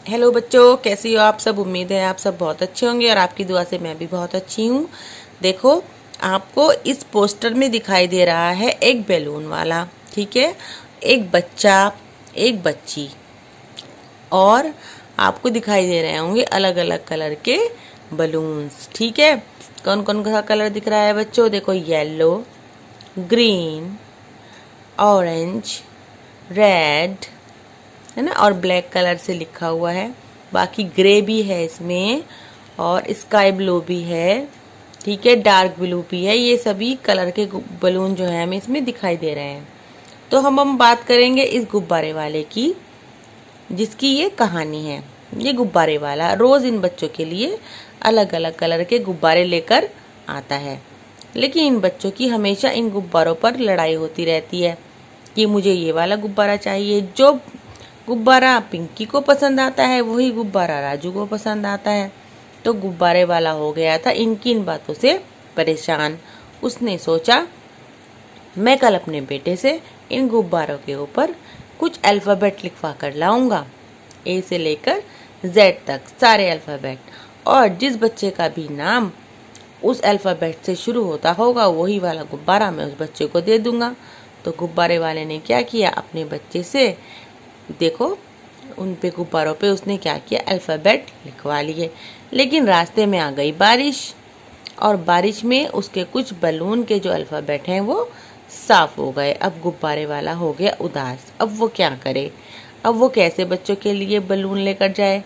Hello बच्चों, कैसी हो आप सब। उम्मीद है आप सब बहुत अच्छे होंगे और आपकी दुआ से मैं भी बहुत अच्छी हूँ। देखो, आपको इस पोस्टर में दिखाई दे रहा है एक बैलून वाला, ठीक है, एक बच्चा, एक बच्ची, और आपको दिखाई दे रहे होंगे अलग अलग कलर के बलून्स। ठीक है, कौन कौन सा कलर दिख रहा है बच्चों? देखो, येलो, ग्रीन, ऑरेंज, रेड, है ना, और ब्लैक कलर से लिखा हुआ है। बाकी ग्रे भी है इसमें और स्काई ब्लू भी है, ठीक है, डार्क ब्लू भी है। ये सभी कलर के बलून जो है हमें इसमें दिखाई दे रहे हैं। तो हम बात करेंगे इस गुब्बारे वाले की, जिसकी ये कहानी है। ये गुब्बारे वाला रोज इन बच्चों के लिए अलग अलग कलर के गुब्बारे लेकर आता है, लेकिन इन बच्चों की हमेशा इन गुब्बारों पर लड़ाई होती रहती है कि मुझे ये वाला गुब्बारा चाहिए। जो गुब्बारा पिंकी को पसंद आता है वही गुब्बारा राजू को पसंद आता है। तो गुब्बारे वाला हो गया था इनकी इन बातों से परेशान। उसने सोचा, मैं कल अपने बेटे से इन गुब्बारों के ऊपर कुछ अल्फ़ाबेट लिखवा कर लाऊंगा, ए से लेकर जेड तक सारे अल्फ़ाबेट, और जिस बच्चे का भी नाम उस अल्फ़ाबेट से शुरू होता होगा वही वाला गुब्बारा मैं उस बच्चे को दे दूंगा। तो गुब्बारे वाले ने क्या किया, अपने बच्चे से, देखो, उन पे गुब्बारों पे उसने क्या किया, अल्फ़ाबेट लिखवा लिए। लेकिन रास्ते में आ गई बारिश, और बारिश में उसके कुछ बलून के जो अल्फ़ाबेट हैं वो साफ हो गए। अब गुब्बारे वाला हो गया उदास। अब वो क्या करे, अब वो कैसे बच्चों के लिए बलून लेकर जाए,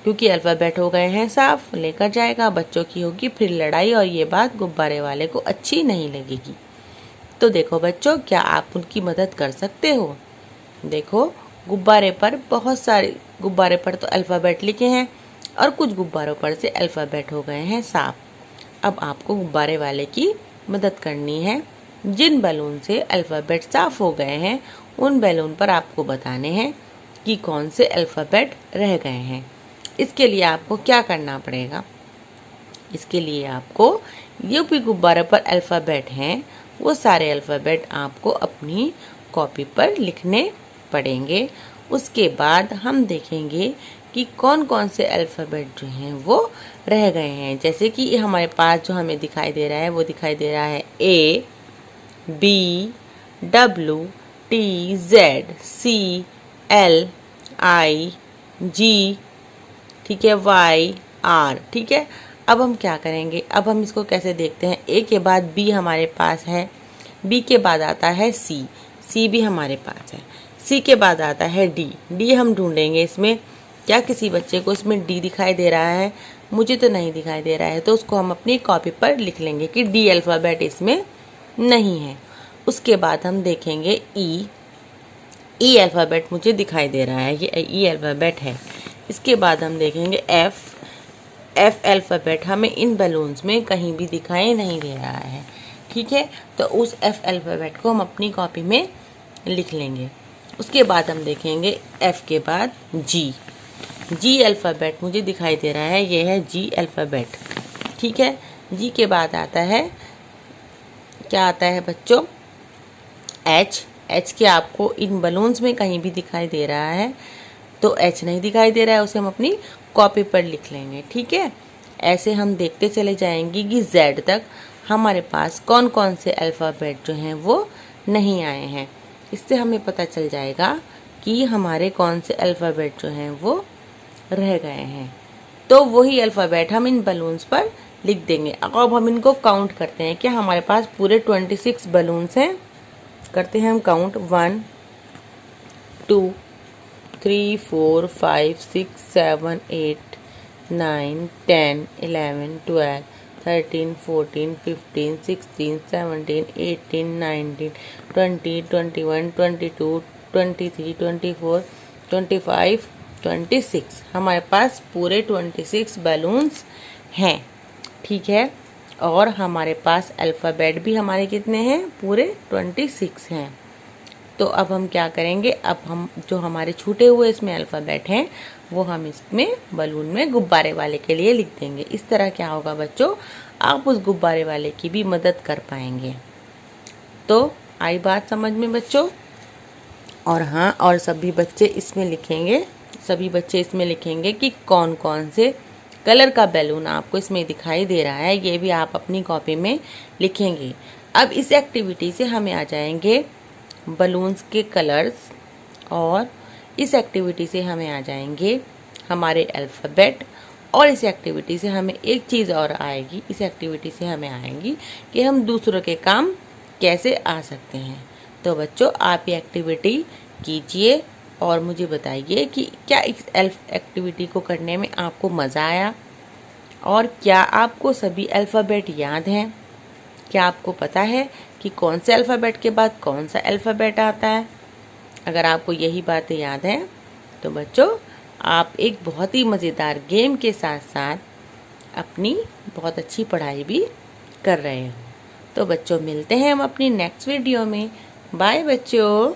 क्योंकि अल्फ़ाबेट हो गए हैं साफ। लेकर जाएगा, बच्चों की होगी फिर लड़ाई, और ये बात गुब्बारे वाले को अच्छी नहीं लगेगी। तो देखो बच्चों, क्या आप उनकी मदद कर सकते हो? देखो, गुब्बारे पर बहुत सारे गुब्बारे पर तो अल्फ़ाबेट लिखे हैं और कुछ गुब्बारों पर से अल्फ़ाबेट हो गए हैं साफ। अब आपको गुब्बारे वाले की मदद करनी है। जिन बैलून से अल्फ़ाबेट साफ हो गए हैं उन बैलून पर आपको बताने हैं कि कौन से अल्फ़ाबेट रह गए हैं। इसके लिए आपको क्या करना पड़ेगा? इसके लिए आपको जो भी गुब्बारे पर अल्फ़ाबेट हैं वो सारे अल्फ़ाबेट आपको अपनी कॉपी पर लिखने पड़ेंगे। उसके बाद हम देखेंगे कि कौन कौन से अल्फ़ाबेट जो हैं वो रह गए हैं। जैसे कि हमारे पास जो हमें दिखाई दे रहा है वो दिखाई दे रहा है ए, बी, डब्ल्यू, टी, जेड, सी, एल, आई, जी, ठीक है, वाई, आर, ठीक है। अब हम क्या करेंगे, अब हम इसको कैसे देखते हैं? ए के बाद बी हमारे पास है, बी के बाद आता है सी, सी भी हमारे पास है, सी के बाद आता है डी, डी हम ढूंढेंगे इसमें। क्या किसी बच्चे को इसमें डी दिखाई दे रहा है? मुझे तो नहीं दिखाई दे रहा है, तो उसको हम अपनी कॉपी पर लिख लेंगे कि डी अल्फ़ाबेट इसमें नहीं है। उसके बाद हम देखेंगे ई, ई अल्फ़ाबेट मुझे दिखाई दे रहा है, ये ई अल्फ़ाबेट है। इसके बाद हम देखेंगे एफ, एफ अल्फ़ाबेट हमें इन बलून्स में कहीं भी दिखाई नहीं दे रहा है, ठीक है, तो उस एफ अल्फ़ाबेट को हम अपनी कॉपी में लिख लेंगे। उसके बाद हम देखेंगे एफ के बाद जी, जी अल्फ़ाबेट मुझे दिखाई दे रहा है, ये है जी अल्फ़ाबेट, ठीक है। जी के बाद आता है, क्या आता है बच्चों, एच, एच के आपको इन बलून्स में कहीं भी दिखाई दे रहा है, तो एच नहीं दिखाई दे रहा है, उसे हम अपनी कॉपी पर लिख लेंगे, ठीक है। ऐसे हम देखते चले जाएंगे कि जेड तक हमारे पास कौन कौन से अल्फ़ाबेट जो हैं वो नहीं आए हैं। इससे हमें पता चल जाएगा कि हमारे कौन से अल्फ़ाबेट जो हैं वो रह गए हैं। तो वही अल्फ़ाबेट हम इन बलून्स पर लिख देंगे। अब हम इनको काउंट करते हैं कि हमारे पास पूरे 26 बलून्स हैं। करते हैं हम काउंट, 1 2 3 4 5 6 7 8 9 10 11 12 13 14 15 16 17 18 19 20 21 22 23 24 25 26 हमारे पास पूरे 26 बैलून्स हैं, ठीक है। और हमारे पास अल्फ़ाबेट भी हमारे कितने हैं? पूरे 26 हैं। तो अब हम क्या करेंगे, अब हम जो हमारे छूटे हुए इसमें अल्फ़ाबेट हैं वो हम इसमें बलून में गुब्बारे वाले के लिए लिख देंगे। इस तरह क्या होगा बच्चों, आप उस गुब्बारे वाले की भी मदद कर पाएंगे। तो आई बात समझ में बच्चों? और हाँ, और सभी बच्चे इसमें लिखेंगे सभी बच्चे इसमें लिखेंगे कि कौन कौन से कलर का बैलून आपको इसमें दिखाई दे रहा है, ये भी आप अपनी कॉपी में लिखेंगे। अब इस एक्टिविटी से हमें आ जाएंगे बलून्स के कलर्स, और इस एक्टिविटी से हमें आ जाएंगे हमारे अल्फ़ाबेट, और इस एक्टिविटी से हमें एक चीज़ और आएगी, इस एक्टिविटी से हमें आएंगी कि हम दूसरों के काम कैसे आ सकते हैं। तो बच्चों, आप ये एक्टिविटी कीजिए और मुझे बताइए कि क्या इस एक्टिविटी को करने में आपको मज़ा आया, और क्या आपको सभी अल्फ़ाबेट याद हैं? क्या आपको पता है कि कौन से अल्फ़ाबेट के बाद कौन सा अल्फ़ाबेट आता है? अगर आपको यही बातें याद हैं तो बच्चों, आप एक बहुत ही मज़ेदार गेम के साथ साथ अपनी बहुत अच्छी पढ़ाई भी कर रहे हो। तो बच्चों, मिलते हैं हम अपनी नेक्स्ट वीडियो में। बाय बच्चों।